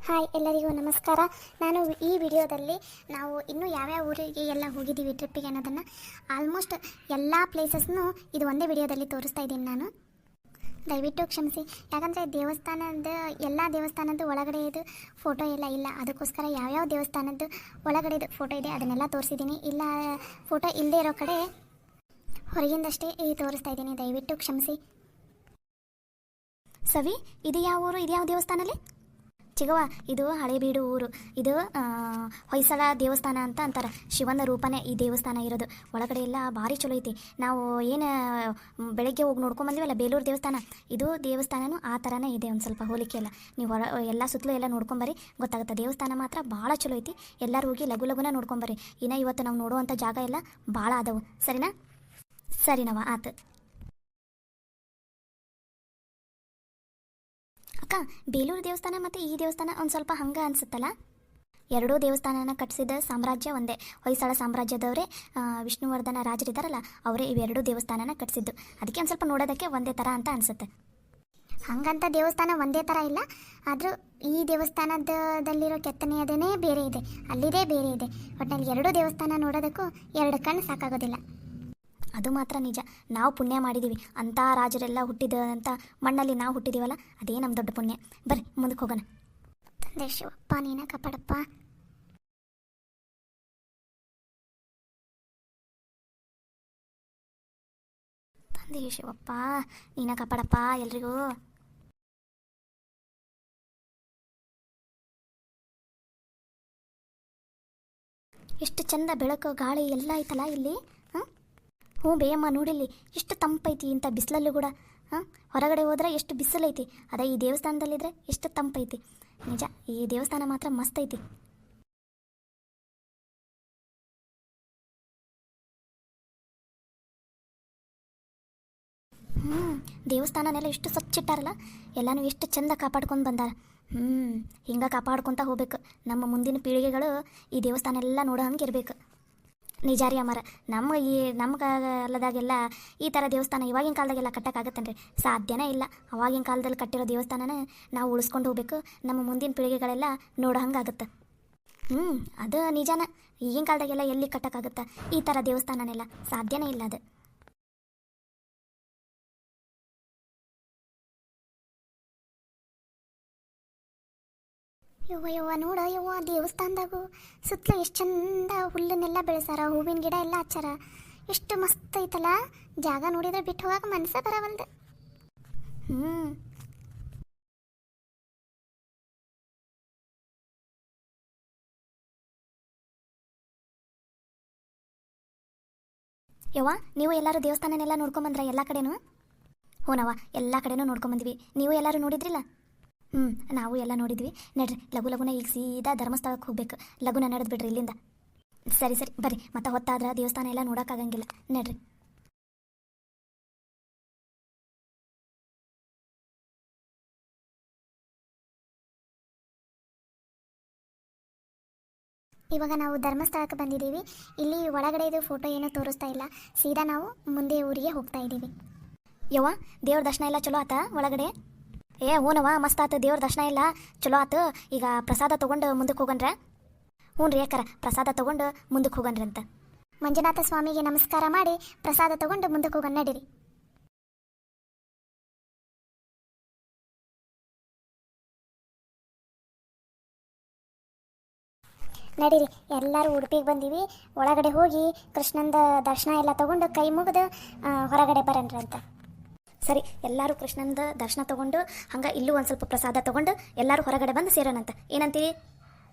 Hi ಎಲ್ಲರಿಗೂ ನಮಸ್ಕಾರ. ನಾನು ಈ ವಿಡಿಯೋದಲ್ಲಿ ನಾವು ಇನ್ನೂ ಯಾವ್ಯಾವ ಊರಿಗೆ ಎಲ್ಲ ಹೋಗಿದ್ದೀವಿ ಟ್ರಿಪ್ಪಿಗೆ ಅನ್ನೋದನ್ನು ಆಲ್ಮೋಸ್ಟ್ ಎಲ್ಲ ಪ್ಲೇಸಸ್ನು ಇದು ಒಂದೇ ವಿಡಿಯೋದಲ್ಲಿ ತೋರಿಸ್ತಾ ಇದ್ದೀನಿ. ನಾನು ದಯವಿಟ್ಟು ಕ್ಷಮಿಸಿ, ಯಾಕಂದರೆ ಎಲ್ಲ ದೇವಸ್ಥಾನದ್ದು ಒಳಗಡೆ ಇದು ಫೋಟೋ ಎಲ್ಲ ಇಲ್ಲ. ಅದಕ್ಕೋಸ್ಕರ ಯಾವ್ಯಾವ ದೇವಸ್ಥಾನದ್ದು ಒಳಗಡೆದು ಫೋಟೋ ಇದೆ ಅದನ್ನೆಲ್ಲ ತೋರಿಸಿದ್ದೀನಿ. ಇಲ್ಲ ಫೋಟೋ ಇಲ್ಲದೆ ಇರೋ ಕಡೆ ಹೊರಗಿಂದಷ್ಟೇ ತೋರಿಸ್ತಾ ಇದ್ದೀನಿ, ದಯವಿಟ್ಟು ಕ್ಷಮಿಸಿ. ಸವಿ, ಇದು ಯಾವ ಊರು? ಇದು ಯಾವ ದೇವಸ್ಥಾನಲ್ಲಿ? ಚಿಗವ, ಇದು ಹಳೇಬೀಡು ಊರು. ಇದು ಹೊಯ್ಸಳ ದೇವಸ್ಥಾನ ಅಂತ ಅಂತಾರೆ. ಶಿವನ ರೂಪನೇ ಈ ದೇವಸ್ಥಾನ ಇರೋದು. ಒಳಗಡೆ ಎಲ್ಲ ಭಾರಿ ಚಲೋ ಐತಿ. ನಾವು ಏನು ಬೆಳಗ್ಗೆ ಹೋಗಿ ನೋಡ್ಕೊಂಬಂದಿವಲ್ಲ ಬೇಲೂರು ದೇವಸ್ಥಾನ, ಇದು ದೇವಸ್ಥಾನನೂ ಆ ಥರನೇ ಇದೆ. ಒಂದು ಸ್ವಲ್ಪ ಹೋಲಿಕೆ ಎಲ್ಲ ನೀವು ಎಲ್ಲ ಸುತ್ತಲೂ ಎಲ್ಲ ನೋಡ್ಕೊಂಬರಿ, ಗೊತ್ತಾಗುತ್ತೆ. ದೇವಸ್ಥಾನ ಮಾತ್ರ ಭಾಳ ಚಲೋ ಐತಿ. ಎಲ್ಲರೂ ಹೋಗಿ ಲಘುನ ನೋಡ್ಕೊಂಬರಿ. ಇನ್ನು ಇವತ್ತು ನಾವು ನೋಡುವಂಥ ಜಾಗ ಎಲ್ಲ ಭಾಳ ಆದವು. ಸರಿನಾ? ಸರಿನವ, ಆತು. ಅಕ್ಕ, ಬೇಲೂರು ದೇವಸ್ಥಾನ ಮತ್ತು ಈ ದೇವಸ್ಥಾನ ಒಂದು ಸ್ವಲ್ಪ ಹಂಗೆ ಅನಿಸುತ್ತಲ್ಲ. ಎರಡೂ ದೇವಸ್ಥಾನನ ಕಟ್ಟಿಸಿದ ಸಾಮ್ರಾಜ್ಯ ಒಂದೇ. ಹೊಯ್ಸಳ ಸಾಮ್ರಾಜ್ಯದವರೇ, ವಿಷ್ಣುವರ್ಧನ ರಾಜರಿದ್ದಾರಲ್ಲ ಅವರೇ ಇವೆರಡೂ ದೇವಸ್ಥಾನನ ಕಟ್ಟಿಸಿದ್ದು. ಅದಕ್ಕೆ ಒಂದು ಸ್ವಲ್ಪ ನೋಡೋದಕ್ಕೆ ಒಂದೇ ಥರ ಅಂತ ಅನಿಸುತ್ತೆ. ಹಂಗಂತ ದೇವಸ್ಥಾನ ಒಂದೇ ಥರ ಇಲ್ಲ, ಆದರೂ ಈ ದೇವಸ್ಥಾನದಲ್ಲಿರೋ ಕೆತ್ತನೆಯದೇ ಬೇರೆ ಇದೆ, ಅಲ್ಲಿದೇ ಬೇರೆ ಇದೆ. ಒಟ್ಟಿನಲ್ಲಿ ಎರಡೂ ದೇವಸ್ಥಾನ ನೋಡೋದಕ್ಕೂ ಎರಡು ಕಣ್ಣು ಸಾಕಾಗೋದಿಲ್ಲ. ಅದು ಮಾತ್ರ ನಿಜ. ನಾವು ಪುಣ್ಯ ಮಾಡಿದ್ದೀವಿ. ಅಂಥ ರಾಜರೆಲ್ಲ ಹುಟ್ಟಿದಂಥ ಮಣ್ಣಲ್ಲಿ ನಾವು ಹುಟ್ಟಿದ್ದೀವಲ್ಲ, ಅದೇ ನಮ್ಮ ದೊಡ್ಡ ಪುಣ್ಯ. ಬರ್ರಿ ಮುಂದಕ್ಕೆ ಹೋಗೋಣ. ತಂದೆ ಶಿವಪ್ಪ ನೀನ ಕಾಪಾಡಪ್ಪ. ತಂದೆ ಶಿವಪ್ಪ ನೀನ ಕಾಪಾಡಪ್ಪ ಎಲ್ರಿಗೂ. ಎಷ್ಟು ಚಂದ ಬೆಳಕು ಗಾಳಿ ಎಲ್ಲ ಐತಲ್ಲ ಇಲ್ಲಿ. ಹ್ಞೂ ಬೇಯಮ್ಮ, ನೋಡಿಲ್ಲಿ ಎಷ್ಟು ತಂಪೈತಿ ಇಂಥ ಬಿಸಿಲಲ್ಲೂ ಕೂಡ. ಹೊರಗಡೆ ಹೋದ್ರೆ ಎಷ್ಟು ಬಿಸಿಲೈತಿ, ಅದೇ ಈ ದೇವಸ್ಥಾನದಲ್ಲಿದ್ದರೆ ಎಷ್ಟು ತಂಪೈತಿ. ನಿಜ, ಈ ದೇವಸ್ಥಾನ ಮಾತ್ರ ಮಸ್ತ್ ಐತಿ. ದೇವಸ್ಥಾನನೆಲ್ಲ ಎಷ್ಟು ಸ್ವಚ್ಛಿಟ್ಟಾರಲ್ಲ, ಎಲ್ಲನೂ ಎಷ್ಟು ಚಂದ ಕಾಪಾಡ್ಕೊಂಡು ಬಂದಾರ. ಹಿಂಗೆ ಕಾಪಾಡ್ಕೊತ ಹೋಗ್ಬೇಕು. ನಮ್ಮ ಮುಂದಿನ ಪೀಳಿಗೆಗಳು ಈ ದೇವಸ್ಥಾನ ಎಲ್ಲ ನೋಡೋ ಹಂಗೆ ಇರಬೇಕು. ನಿಜಾರಿ ಅಮರ, ನಮ್ಮ ಕಾಲದಾಗೆಲ್ಲ ಈ ಥರ ದೇವಸ್ಥಾನ ಇವಾಗಿನ ಕಾಲದಾಗೆಲ್ಲ ಕಟ್ಟೋಕ್ಕಾಗತ್ತನ್ರಿ? ಸಾಧ್ಯನೇ ಇಲ್ಲ. ಅವಾಗಿನ ಕಾಲದಲ್ಲಿ ಕಟ್ಟಿರೋ ದೇವಸ್ಥಾನನ ನಾವು ಉಳಿಸ್ಕೊಂಡು ಹೋಗ್ಬೇಕು. ನಮ್ಮ ಮುಂದಿನ ಪೀಳಿಗೆಗಳೆಲ್ಲ ನೋಡೋ ಹಂಗಾಗುತ್ತೆ. ಅದು ನಿಜಾನ. ಈಗಿನ ಕಾಲದಾಗೆಲ್ಲ ಎಲ್ಲಿ ಕಟ್ಟೋಕ್ಕಾಗುತ್ತೆ ಈ ಥರ ದೇವಸ್ಥಾನನೆಲ್ಲ? ಸಾಧ್ಯನೇ ಇಲ್ಲ ಅದು. ಯವ್ವ ನೋಡ ಯವ್ವ, ದೇವಸ್ಥಾನದಾಗು ಸುತ್ತಲೂ ಎಷ್ಟು ಚಂದ ಹುಲ್ಲನ್ನೆಲ್ಲ ಬೆಳೆಸಾರ, ಹೂವಿನ ಗಿಡ ಎಲ್ಲ ಹಚ್ಚಾರ. ಎಷ್ಟು ಮಸ್ತ್ ಐತಲ್ಲ ಜಾಗ. ನೋಡಿದ್ರೆ ಬಿಟ್ಟು ಹೋಗಕ್ಕೆ ಮನಸ್ಸೇ ಬರವಲ್ದು. ಯವ್ವ, ನೀವು ಎಲ್ಲರೂ ದೇವಸ್ಥಾನನೆಲ್ಲ ನೋಡ್ಕೊಂಬಂದ್ರ ಎಲ್ಲ ಕಡೆನೂ? ಹೂನವ್ವ, ಎಲ್ಲ ಕಡೆನೂ ನೋಡ್ಕೊಂಬಂದ್ವಿ. ನೀವು ಎಲ್ಲರೂ ನೋಡಿದ್ರಿಲ್ಲ? ನಾವು ಎಲ್ಲ ನೋಡಿದ್ವಿ. ನಡ್ರಿ ಲಘುನ ಈಗ ಸೀದಾ ಧರ್ಮಸ್ಥಳಕ್ಕೆ ಹೋಗ್ಬೇಕು. ಲಘುನ ನಡೆದು ಬಿಡ್ರಿ ಇಲ್ಲಿಂದ. ಸರಿ ಬರ್ರಿ, ಮತ್ತೆ ಹೊತ್ತಾದ್ರೆ ದೇವಸ್ಥಾನ ಎಲ್ಲ ನೋಡೋಕ್ಕಾಗಂಗಿಲ್ಲ. ನಡ್ರಿ. ಇವಾಗ ನಾವು ಧರ್ಮಸ್ಥಳಕ್ಕೆ ಬಂದಿದ್ದೀವಿ. ಇಲ್ಲಿ ಒಳಗಡೆ ಇದು ಫೋಟೋ ಏನೂ ತೋರಿಸ್ತಾ ಇಲ್ಲ. ಸೀದಾ ನಾವು ಮುಂದೆ ಊರಿಗೆ ಹೋಗ್ತಾ ಇದ್ದೀವಿ. ಯವ್ವ, ದೇವ್ರ ದರ್ಶನ ಎಲ್ಲ ಚಲೋ ಆತ ಒಳಗಡೆ? ಹೂನವ, ಮಸ್ತ್ ಆತು. ದೇವ್ರ ದರ್ಶನ ಎಲ್ಲ ಚಲೋ ಆತು. ಈಗ ಪ್ರಸಾದ ತೊಗೊಂಡು ಮುಂದಕ್ಕೆ ಹೋಗನ್ರ? ಹ್ಞೂ ರೀ ಯಾಕರ, ಪ್ರಸಾದ ತೊಗೊಂಡು ಮುಂದಕ್ಕೆ ಹೋಗನ್ರಿ ಅಂತ. ಮಂಜುನಾಥ ಸ್ವಾಮಿಗೆ ನಮಸ್ಕಾರ ಮಾಡಿ ಪ್ರಸಾದ ತೊಗೊಂಡು ಮುಂದಕ್ಕೆ ಹೋಗೋಣ. ನಡೀರಿ. ನಡೀರಿ, ಎಲ್ಲರೂ ಉಡುಪಿಗೆ ಬಂದೀವಿ. ಒಳಗಡೆ ಹೋಗಿ ಕೃಷ್ಣಂದ ದರ್ಶನ ಎಲ್ಲ ತೊಗೊಂಡು ಕೈ ಮುಗಿದು ಹೊರಗಡೆ ಬರನ್ರಿ ಅಂತ. ಸರಿ, ಎಲ್ಲರೂ ಕೃಷ್ಣಂದ ದರ್ಶನ ತೊಗೊಂಡು ಹಂಗೆ ಇಲ್ಲೂ ಒಂದು ಸ್ವಲ್ಪ ಪ್ರಸಾದ ತೊಗೊಂಡು ಎಲ್ಲರೂ ಹೊರಗಡೆ ಬಂದು ಸೇರೋಣಂತ. ಏನಂತೀವಿ?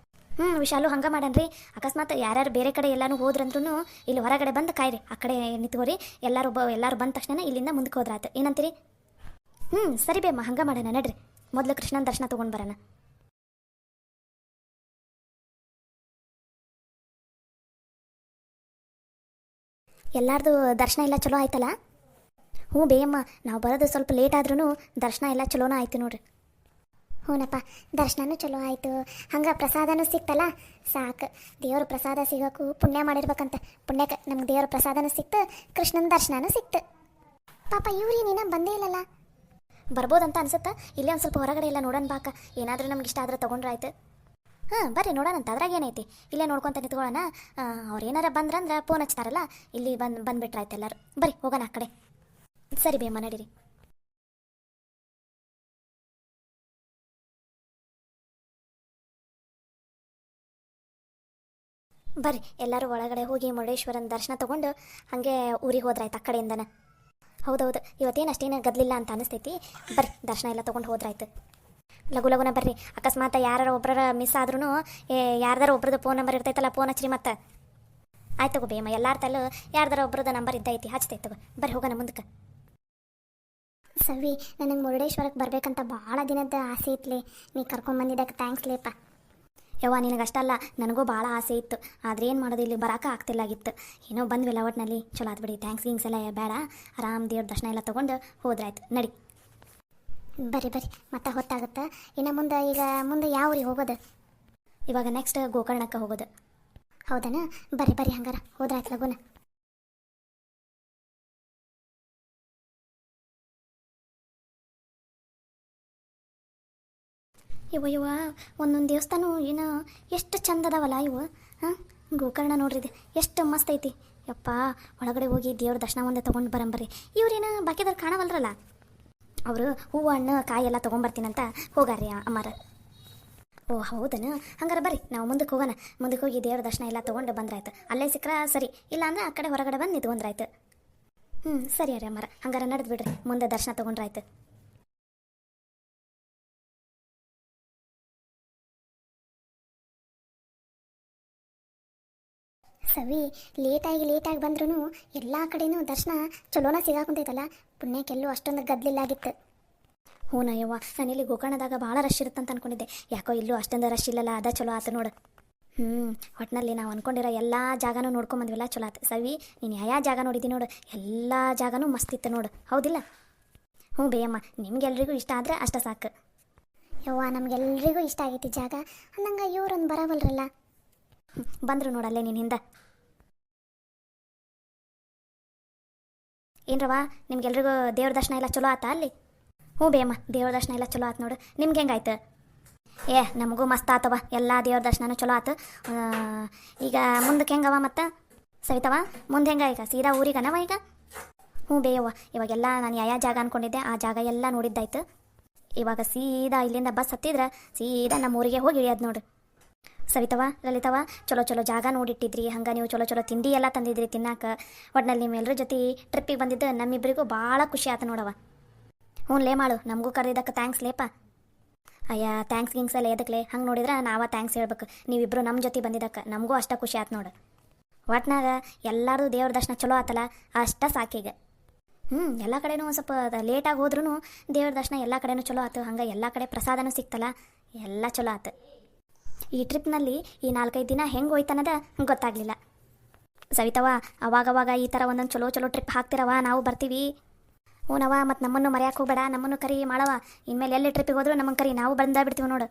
ವಿಶಾಲು ಹಂಗೆ ಮಾಡನ್ರಿ. ಅಕಸ್ಮಾತ್ ಯಾರ್ಯಾರು ಬೇರೆ ಕಡೆ ಎಲ್ಲನೂ ಹೋದ್ರಂದ್ರೂ ಇಲ್ಲಿ ಹೊರಗಡೆ ಬಂದು ಕಾಯ್ರಿ. ಆ ಕಡೆ ನಿಂತ್ಕೋರಿ. ಎಲ್ಲರೂ ಬಂದ ತಕ್ಷಣ ಇಲ್ಲಿಂದ ಮುಂದಕ್ಕೆ ಹೋದ್ರಾತು. ಏನಂತೀರಿ? ಸರಿ ಬೇಮ್ಮ, ಹಂಗೆ ಮಾಡೋಣ. ನಡ್ರಿ, ಮೊದಲು ಕೃಷ್ಣನ ದರ್ಶನ ತೊಗೊಂಡು ಬರೋಣ. ಎಲ್ಲಾರ್ದು ದರ್ಶನ ಎಲ್ಲ ಚಲೋ ಆಯ್ತಲ್ಲ? ಹ್ಞೂ ಬೇಯಮ್ಮ, ನಾವು ಬರೋದು ಸ್ವಲ್ಪ ಲೇಟ್ ಆದ್ರೂ ದರ್ಶನ ಎಲ್ಲ ಚಲೋನ ಆಯ್ತು ನೋಡ್ರಿ. ಹ್ಞೂನಪ್ಪ, ದರ್ಶನನೂ ಚಲೋ ಆಯಿತು. ಹಂಗೆ ಪ್ರಸಾದನೂ ಸಿಕ್ತಲ್ಲ, ಸಾಕು. ದೇವ್ರ ಪ್ರಸಾದ ಸಿಗೋಕ್ಕೂ ಪುಣ್ಯ ಮಾಡಿರ್ಬೇಕಂತ. ಪುಣ್ಯಕ್ಕೆ ನಮ್ಗೆ ದೇವ್ರ ಪ್ರಸಾದನೂ ಸಿಕ್ತು, ಕೃಷ್ಣನ ದರ್ಶನನೂ ಸಿಕ್ತು. ಪಾಪ ಇವ್ರಿ ನೀನ ಬಂದೇ ಇಲ್ಲಲ್ಲ? ಬರ್ಬೋದಂತ ಅನ್ಸುತ್ತಾ. ಇಲ್ಲೇ ಒಂದು ಸ್ವಲ್ಪ ಹೊರಗಡೆ ಎಲ್ಲ ನೋಡೋಣ ಬಾಕ, ಏನಾದರೂ ನಮ್ಗೆ ಇಷ್ಟ ಆದ್ರೆ ತೊಗೊಂಡ್ರಾಯ್ತು. ಹಾಂ ಬರ್ರಿ ನೋಡೋಣಂತ, ಅದ್ರಾಗ ಏನೈತಿ, ಇಲ್ಲೇ ನೋಡ್ಕೊತ ನಿಂತ್ಕೊಳ್ಳೋಣ. ಅವ್ರು ಏನಾರ ಬಂದ್ರಂದ್ರೆ ಫೋನ್ ಹಚ್ತಾರಲ್ಲ, ಇಲ್ಲಿ ಬಂದುಬಿಟ್ರಾಯ್ತು ಎಲ್ಲರೂ. ಬರ್ರಿ ಹೋಗೋಣ ಆ ಕಡೆ. ಸರಿ ಬೇಮ್ಮ ನಡೀರಿ. ಬರ್ರಿ ಎಲ್ಲರೂ ಒಳಗಡೆ ಹೋಗಿ ಮುರುಡೇಶ್ವರನ ದರ್ಶನ ತೊಗೊಂಡು ಹಾಗೆ ಊರಿಗೆ ಹೋದ್ರಾಯ್ತು ಆ ಕಡೆಯಿಂದನ. ಹೌದೌದು, ಇವತ್ತೇನು ಅಷ್ಟೇನು ಗದ್ಲಿಲ್ಲ ಅಂತ ಅನಿಸ್ತೈತಿ. ಬರ್ರಿ ದರ್ಶನ ಎಲ್ಲ ತೊಗೊಂಡು ಹೋದ್ರಾಯ್ತು. ಲಘುನ ಬರ್ರಿ. ಅಕಸ್ಮಾತ್ ಯಾರು ಒಬ್ಬರ ಮಿಸ್ ಆದ್ರೂ ಯಾರ್ದಾರ ಒಬ್ರದ್ದು ಫೋನ್ ನಂಬರ್ ಇರ್ತೈತಲ್ಲ, ಫೋನ್ ಹಚ್ಚಿರಿ ಮತ್ತೆ. ಆಯ್ತು ತಗೋ ಬೇಮ್ಮ, ಎಲ್ಲಾರ ತಲ್ಲೂ ಯಾರ್ದಾರ ಒಬ್ರದ್ದು ನಂಬರ್ ಇದ್ದೈತಿ, ಹಚ್ತೈತೆ ತಗೋ. ಬರ್ರಿ ಹೋಗೋಣ ಮುಂದಕ್ಕೆ. ಸವಿ, ನನಗೆ ಮುರುಡೇಶ್ವರಕ್ಕೆ ಬರ್ಬೇಕಂತ ಭಾಳ ದಿನದ ಆಸೆ ಇತ್ಲಿ. ನೀ ಕರ್ಕೊಂಬಂದಿದ್ದಕ್ಕೆ ಥ್ಯಾಂಕ್ಸ್ ಲೇಪ. ಯವ್ವ ನಿನಗಷ್ಟಲ್ಲ, ನನಗೂ ಭಾಳ ಆಸೆ ಇತ್ತು. ಆದರೆ ಏನು ಮಾಡೋದು, ಇಲ್ಲಿ ಬರೋಕೆ ಆಗ್ತಿಲ್ಲಾಗಿತ್ತು. ಏನೋ ಬಂದ್ವಿಲ್ಲ ಒಟ್ಟಿನಲ್ಲಿ. ಚಲೋ ಆತು ಬಿಡಿ, ಥ್ಯಾಂಕ್ಸ್ ಗಿಂಗ್ಸ್ ಎಲ್ಲ ಬೇಡ. ಆರಾಮ್ ದೇವ್ರ ದರ್ಶನ ಎಲ್ಲ ತೊಗೊಂಡು ಹೋದ್ರಾಯ್ತು. ನಡಿ ಬರ್ರಿ ಬರ್ರಿ, ಮತ್ತೆ ಹೊತ್ತಾಗುತ್ತೆ ಇನ್ನು ಮುಂದೆ. ಈಗ ಮುಂದೆ ಯಾವ ಊರಿಗೆ ಹೋಗೋದು? ಇವಾಗ ನೆಕ್ಸ್ಟ್ ಗೋಕರ್ಣಕ್ಕೆ ಹೋಗೋದು. ಹೌದನ? ಬರ್ರಿ ಬರ್ರಿ ಹಂಗಾರ ಹೋದ್ರಾಯ್ತು ಲಗುನ. ಇವ ಒಂದೊಂದು ದೇವಸ್ಥಾನ ಏನು ಎಷ್ಟು ಚಂದ ಅದಾವಲ್ಲ ಇವು. ಹಾಂ, ಗೋಕರ್ಣ ನೋಡ್ರಿ, ಎಷ್ಟು ಮಸ್ತ್ ಐತಿ. ಯಪ್ಪ, ಒಳಗಡೆ ಹೋಗಿ ದೇವ್ರ ದರ್ಶನ ಒಂದೇ ತೊಗೊಂಡು ಬರಂಬರ್ರಿ. ಇವ್ರೇನು ಬಾಕಿದವ್ರು ಕಾಣವಲ್ರಲ್ಲ. ಅವರು ಹೂವು ಹಣ್ಣು ಕಾಯಿ ಎಲ್ಲ ತೊಗೊಂಬರ್ತೀನಂತ ಹೋಗಾರ್ರಿ ಅಮ್ಮಾರ. ಓ ಹೌದನ? ಹಂಗಾರೆ ಬರ್ರಿ ನಾವು ಮುಂದಕ್ಕೆ ಹೋಗೋಣ. ಮುಂದಕ್ಕೆ ಹೋಗಿ ದೇವ್ರ ದರ್ಶನ ಎಲ್ಲ ತೊಗೊಂಡು ಬಂದ್ರಾಯ್ತು. ಅಲ್ಲೇ ಸಿಕ್ಕರೆ ಸರಿ, ಇಲ್ಲ ಅಂದ್ರೆ ಆ ಕಡೆ ಹೊರಗಡೆ ಬಂದು ನಿಂತ್ಕೊಂಡ್ರಾಯ್ತು. ಸರಿ ರೀ ಅಮ್ಮಾರ, ಹಂಗಾರೆ ನಡೆದು ಬಿಡ್ರಿ, ಮುಂದೆ ದರ್ಶನ ತೊಗೊಂಡ್ರಾಯ್ತು. ಸವಿ, ಲೇಟಾಗಿ ಬಂದ್ರೂ ಎಲ್ಲ ಕಡೆನೂ ದರ್ಶನ ಚಲೋನ ಸಿಗಾಕುಂತೈತಲ್ಲ. ಪುಣ್ಯಕ್ಕೆಲ್ಲೂ ಅಷ್ಟೊಂದು ಗದ್ಲಿಲ್ಲಾಗಿತ್ತು. ಹೂನಯ್ಯವ್ವ, ನಾನಿಲ್ಲಿ ಗೋಕರ್ಣದಾಗ ಭಾಳ ರಶ್ ಇರುತ್ತಂತ ಅನ್ಕೊಂಡಿದ್ದೆ. ಯಾಕೋ ಇಲ್ಲೂ ಅಷ್ಟೊಂದು ರಶ್ ಇಲ್ಲಲ್ಲ, ಅದ ಚಲೋ ಆತು ನೋಡು. ಒಟ್ಟಿನಲ್ಲಿ ನಾವು ಅಂದ್ಕೊಂಡಿರೋ ಎಲ್ಲ ಜಾಗನೂ ನೋಡ್ಕೊಂಬಂದ್ವಿಲ್ಲ, ಚಲೋ ಆತು. ಸವಿ, ನೀನು ಯಾವ ಜಾಗ ನೋಡಿದ್ದೀನಿ ನೋಡು, ಎಲ್ಲ ಜಾಗನೂ ಮಸ್ತಿತ್ತು ನೋಡು, ಹೌದಿಲ್ಲ? ಬೇಯಮ್ಮ, ನಿಮ್ಗೆಲ್ರಿಗೂ ಇಷ್ಟ ಆದರೆ ಅಷ್ಟ ಸಾಕು. ಯವ್ವ, ನಮಗೆಲ್ರಿಗೂ ಇಷ್ಟ ಆಗೈತಿ ಜಾಗ. ಅನ್ನಂಗೆ ಇವ್ರೊಂದು ಬರವಲ್ರಲ್ಲ. ಬಂದರು ನೋಡಲ್ಲೇ ನೀನು ಹಿಂದೆ. ಏನ್ರವಾ, ನಿಮ್ಗೆಲ್ರಿಗೂ ದೇವ್ರ ದರ್ಶನ ಎಲ್ಲ ಚಲೋ ಆತಾ ಅಲ್ಲಿ? ಬೇಯಮ್ಮ, ದೇವ್ರ ದರ್ಶನ ಎಲ್ಲ ಚಲೋ ಆತು ನೋಡು. ನಿಮ್ಗೆ ಹೆಂಗಾಯ್ತು? ನಮಗೂ ಮಸ್ತ್ ಆತವ, ಎಲ್ಲ ದೇವ್ರ ದರ್ಶನನೂ ಚಲೋ ಆತು. ಈಗ ಮುಂದಕ್ಕೆ ಹೆಂಗವ ಮತ್ತೆ ಸವಿತವ? ಮುಂದೆ ಹೆಂಗ ಈಗ ಸೀದಾ ಊರಿಗನವ ಈಗ? ಬೇಯವ್ವ, ಇವಾಗೆಲ್ಲ ನಾನು ಯಾವ ಜಾಗ ಅಂದ್ಕೊಂಡಿದ್ದೆ ಆ ಜಾಗ ಎಲ್ಲ ನೋಡಿದ್ದಾಯ್ತು. ಇವಾಗ ಸೀದಾ ಇಲ್ಲಿಂದ ಬಸ್ ಹತ್ತಿದ್ರೆ ಸೀದಾ ನಮ್ಮ ಊರಿಗೆ ಹೋಗಿ ಇಳಿಯೋದು ನೋಡು. ಸವಿತವ, ಲಲಿತವ, ಚಲೋ ಜಾಗ ನೋಡಿಟ್ಟಿದ್ರಿ. ಹಂಗೆ ನೀವು ಚಲೋ ತಿಂಡಿ ಎಲ್ಲ ತಂದಿದ್ರಿ ತಿನ್ನಾಕ. ಒಟ್ನಲ್ಲಿ ನಿಮ್ಮೆಲ್ಲರ ಜೊತೆ ಟ್ರಿಪ್ಪಿಗೆ ಬಂದಿದ್ದು ನಮ್ಮಿಬ್ಬರಿಗೂ ಭಾಳ ಖುಷಿ ಆಯ್ತು ನೋಡವ. ಲೇ ಮಾಡು, ನಮಗೂ ಕರೆದಿದ್ದಕ್ಕೆ ಥ್ಯಾಂಕ್ಸ್ ಲೇಪ. ಅಯ್ಯ, ಥ್ಯಾಂಕ್ಸ್ ಗಿಂಗ್ಸ್ ಎಲ್ಲ ಎದಕ್ಲೆ? ಹಂಗೆ ನೋಡಿದ್ರೆ ನಾವ ಥ್ಯಾಂಕ್ಸ್ ಹೇಳ್ಬೇಕು. ನೀವಿಬ್ಬರು ನಮ್ಮ ಜೊತೆ ಬಂದಿದ್ದಕ್ಕೆ ನಮಗೂ ಅಷ್ಟ ಖುಷಿ ಆಯ್ತು ನೋಡು. ಒಟ್ನಾಗ ಎಲ್ಲರೂ ದೇವ್ರ ದರ್ಶನ ಚಲೋ ಆತಲ್ಲ, ಅಷ್ಟ ಸಾಕೀಗ. ಎಲ್ಲ ಕಡೆನೂ ಒಂದು ಸ್ವಲ್ಪ ಲೇಟಾಗಿ ಹೋದ್ರೂ ದೇವ್ರ ದರ್ಶನ ಎಲ್ಲ ಕಡೆನೂ ಚಲೋ ಆಯ್ತು. ಹಂಗೆ ಎಲ್ಲ ಕಡೆ ಪ್ರಸಾದನೂ ಸಿಕ್ತಲ್ಲ, ಎಲ್ಲ ಚಲೋ ಆಯ್ತು. ಈ ಟ್ರಿಪ್ನಲ್ಲಿ ಈ 4-5 ದಿನ ಹೆಂಗೆ ಹೋಯ್ತನ್ನೋದ ಗೊತ್ತಾಗಲಿಲ್ಲ. ಸವಿತವ, ಅವಾಗವಾಗ ಈ ಥರ ಒಂದೊಂದು ಚಲೋ ಟ್ರಿಪ್ ಹಾಕ್ತಿರವ, ನಾವು ಬರ್ತೀವಿ. ಹೂನವ, ಮತ್ತು ನಮ್ಮನ್ನು ಮರೆಯೋಕೆ ಹೋಗಬೇಡ, ನಮ್ಮನ್ನು ಕರಿ ಮಾಡವ. ಇನ್ಮೇಲೆ ಎಲ್ಲಿ ಟ್ರಿಪ್ಪಿಗೆ ಹೋದ್ರು ನಮ್ಮನ್ನು ಕರಿ, ನಾವು ಬಿಡ್ತೀವಿ ನೋಡು.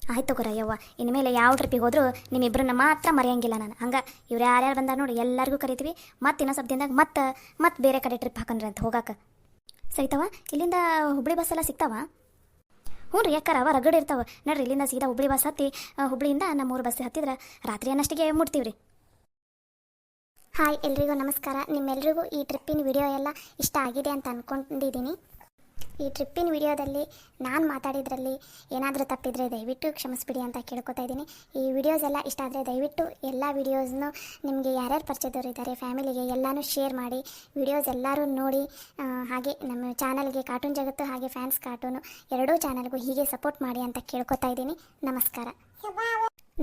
ಆಯ್ತು ಗುರಯ್ಯವ್ವ, ಇನ್ಮೇಲೆ ಯಾವ ಟ್ರಿಪ್ಪಿಗೆ ಹೋದ್ರು ನಿಮ್ಮಿಬ್ಬರನ್ನ ಮಾತ್ರ ಮರೆಯಂಗಿಲ್ಲ ನಾನು. ಹಂಗೆ ಇವ್ರು ಯಾರ್ಯಾರು ಬಂದಾರ ನೋಡಿ ಎಲ್ಲರಿಗೂ ಕರಿತೀವಿ. ಮತ್ತು ಇನ್ನೊಂದು ಸ್ವಲ್ಪ ದಿನದಾಗ ಮತ್ತೆ ಬೇರೆ ಕಡೆ ಟ್ರಿಪ್ ಹಾಕಂದ್ರಿ ಅಂತ ಹೋಗಾಕ. ಸವಿತವ, ಇಲ್ಲಿಂದ ಹುಬ್ಳಿ ಬಸ್ ಎಲ್ಲ ಸಿಗ್ತಾವ? ರೀ ಯಾಕಾರ ಅವ ರಗಡ್ ಇರ್ತಾವ. ನೋಡ್ರಿ, ಇಲ್ಲಿಂದ ಸೀದಾ ಹುಬ್ಳಿ ಬಸ್ ಹತ್ತಿ ಹುಬ್ಳಿಯಿಂದ ನಮ್ಮ ಬಸ್ ಹತ್ತಿದ್ರೆ ರಾತ್ರಿ ಅನ್ನಷ್ಟಿಗೆ ಮುಟ್ತೀವ್ರಿ. ಹಾಯ್ ಎಲ್ರಿಗೂ ನಮಸ್ಕಾರ. ನಿಮ್ಮೆಲ್ರಿಗೂ ಈ ಟ್ರಿಪ್ಪಿನ ವಿಡಿಯೋ ಎಲ್ಲ ಇಷ್ಟ ಆಗಿದೆ ಅಂತ ಅಂದ್ಕೊಂಡಿದ್ದೀನಿ. ಈ ಟ್ರಿಪ್ಪಿನ ವಿಡಿಯೋದಲ್ಲಿ ನಾನು ಮಾತಾಡಿದ್ರಲ್ಲಿ ಏನಾದರೂ ತಪ್ಪಿದರೆ ದಯವಿಟ್ಟು ಕ್ಷಮಿಸ್ಬಿಡಿ ಅಂತ ಕೇಳ್ಕೊತಾ ಇದ್ದೀನಿ. ಈ ವಿಡಿಯೋಸ್ ಎಲ್ಲ ಇಷ್ಟ ಆದರೆ ದಯವಿಟ್ಟು ಎಲ್ಲ ವಿಡಿಯೋಸ್ನು ನಿಮಗೆ ಯಾರ್ಯಾರು ಪರಿಚಯದವರು ಇದ್ದಾರೆ ಫ್ಯಾಮಿಲಿಗೆ ಎಲ್ಲನೂ ಶೇರ್ ಮಾಡಿ. ವಿಡಿಯೋಸ್ ಎಲ್ಲರೂ ನೋಡಿ. ಹಾಗೆ ನಮ್ಮ ಚಾನಲ್ಗೆ ಕಾರ್ಟೂನ್ ಜಗತ್ತು ಹಾಗೆ ಫ್ಯಾನ್ಸ್ ಕಾರ್ಟೂನು ಎರಡೂ ಚಾನಲ್ಗೂ ಹೀಗೆ ಸಪೋರ್ಟ್ ಮಾಡಿ ಅಂತ ಕೇಳ್ಕೊತಾ ಇದ್ದೀನಿ. ನಮಸ್ಕಾರ.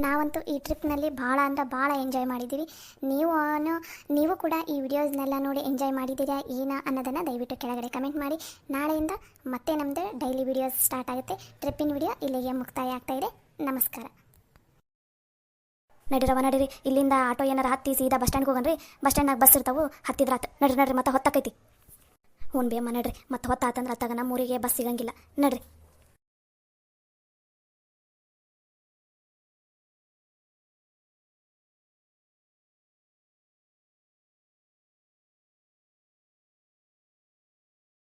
ನಾವಂತೂ ಈ ಟ್ರಿಪ್ನಲ್ಲಿ ಭಾಳ ಅಂದ್ರೆ ಭಾಳ ಎಂಜಾಯ್ ಮಾಡಿದ್ದೀವಿ. ನೀವು ಕೂಡ ಈ ವಿಡಿಯೋಸ್ನೆಲ್ಲ ನೋಡಿ ಎಂಜಾಯ್ ಮಾಡಿದ್ದೀರಾ ಏನಾ ಅನ್ನೋದನ್ನು ದಯವಿಟ್ಟು ಕೆಳಗಡೆ ಕಮೆಂಟ್ ಮಾಡಿ. ನಾಳೆಯಿಂದ ಮತ್ತೆ ನಮ್ಮದು ಡೈಲಿ ವಿಡಿಯೋಸ್ ಸ್ಟಾರ್ಟ್ ಆಗುತ್ತೆ. ಟ್ರಿಪ್ಪಿನ ವಿಡಿಯೋ ಇಲ್ಲಿಗೆ ಮುಕ್ತಾಯ ಆಗ್ತಾ ಇದೆ. ನಮಸ್ಕಾರ. ನಡೀರಿ, ಇಲ್ಲಿಂದ ಆಟೋ ಏನಾರು ಹತ್ತಿ ಸೀದಾ ಬಸ್ ಸ್ಟ್ಯಾಂಡ್ಗೆ ಹೋಗನ್ರಿ. ಬಸ್ ಸ್ಟ್ಯಾಂಡ್ನಾಗ ಬಸ್ ಇರ್ತಾವೆ, ಹತ್ತಿದ್ರಾತು. ನಡ್ರಿ ಮತ್ತೆ ಹೊತ್ತಾಕೈತಿ. ಬೇಮ್ಮ ನಡ್ರಿ, ಮತ್ತೆ ಹೊತ್ತಾತಂದ್ರೆ ಅತ್ತಾಗ ನಮ್ಮ ಊರಿಗೆ ಬಸ್ ಸಿಗಂಗಿಲ್ಲ. ನಡ್ರಿ.